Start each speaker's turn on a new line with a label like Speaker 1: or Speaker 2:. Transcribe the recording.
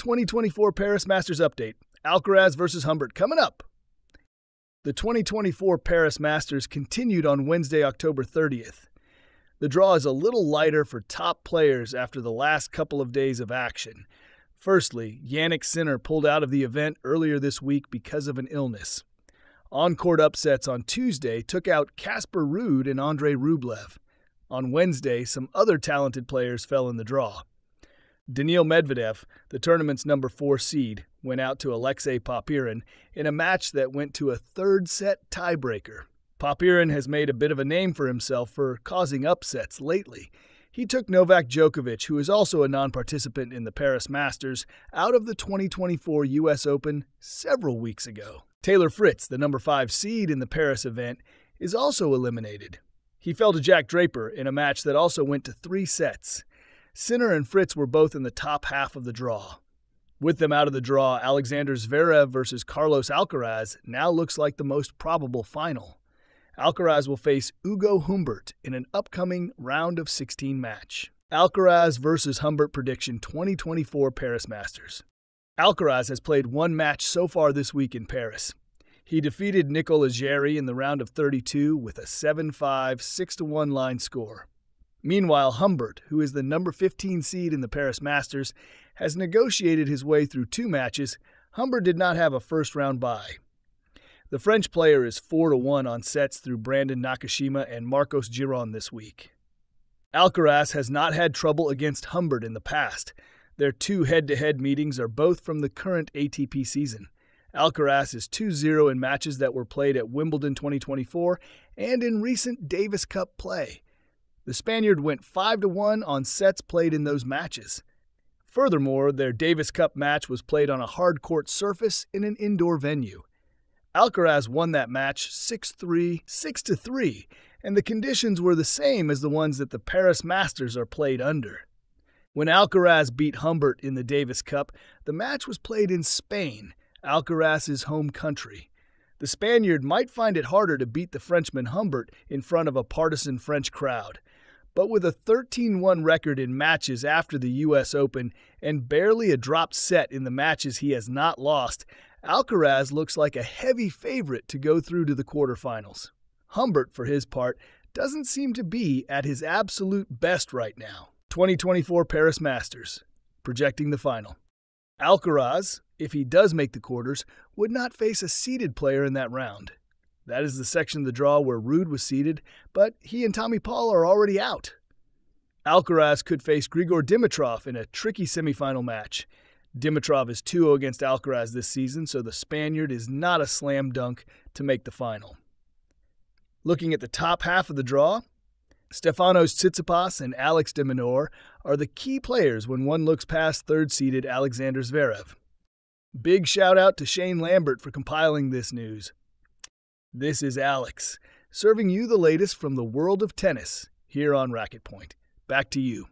Speaker 1: 2024 Paris Masters Update. Alcaraz versus Humbert coming up. The 2024 Paris Masters continued on Wednesday, October 30th. The draw is a little lighter for top players after the last couple of days of action. Firstly, Jannik Sinner pulled out of the event earlier this week because of an illness. On-court upsets on Tuesday took out Casper Ruud and Andrei Rublev. On Wednesday, some other talented players fell in the draw. Daniil Medvedev, the tournament's number 4 seed, went out to Alexei Popyrin in a match that went to a third-set tiebreaker. Popyrin has made a bit of a name for himself for causing upsets lately. He took Novak Djokovic, who is also a non-participant in the Paris Masters, out of the 2024 U.S. Open several weeks ago. Taylor Fritz, the number 5 seed in the Paris event, is also eliminated. He fell to Jack Draper in a match that also went to 3 sets. Sinner and Fritz were both in the top half of the draw. With them out of the draw, Alexander Zverev versus Carlos Alcaraz now looks like the most probable final. Alcaraz will face Ugo Humbert in an upcoming round of 16 match. Alcaraz versus Humbert prediction 2024 Paris Masters. Alcaraz has played 1 match so far this week in Paris. He defeated Nicolas Jarry in the round of 32 with a 7-5, 6-1 line score. Meanwhile, Humbert, who is the number 15 seed in the Paris Masters, has negotiated his way through 2 matches. Humbert did not have a first-round bye. The French player is 4-1 on sets through Brandon Nakashima and Marcos Giron this week. Alcaraz has not had trouble against Humbert in the past. Their 2 head-to-head meetings are both from the current ATP season. Alcaraz is 2-0 in matches that were played at Wimbledon 2024 and in recent Davis Cup play. The Spaniard went 5-1 on sets played in those matches. Furthermore, their Davis Cup match was played on a hard-court surface in an indoor venue. Alcaraz won that match 6-3, 6-3, and the conditions were the same as the ones that the Paris Masters are played under. When Alcaraz beat Humbert in the Davis Cup, the match was played in Spain, Alcaraz's home country. The Spaniard might find it harder to beat the Frenchman Humbert in front of a partisan French crowd. But with a 13-1 record in matches after the U.S. Open and barely a dropped set in the matches he has not lost, Alcaraz looks like a heavy favorite to go through to the quarterfinals. Humbert, for his part, doesn't seem to be at his absolute best right now. 2024 Paris Masters, projecting the final. Alcaraz, if he does make the quarters, would not face a seeded player in that round. That is the section of the draw where Ruud was seeded, but he and Tommy Paul are already out. Alcaraz could face Grigor Dimitrov in a tricky semifinal match. Dimitrov is 2-0 against Alcaraz this season, so the Spaniard is not a slam dunk to make the final. Looking at the top half of the draw, Stefanos Tsitsipas and Alex de Minaur are the key players when one looks past third-seeded Alexander Zverev. Big shout-out to Shane Lambert for compiling this news. This is Alex, serving you the latest from the world of tennis here on Racket Point. Back to you.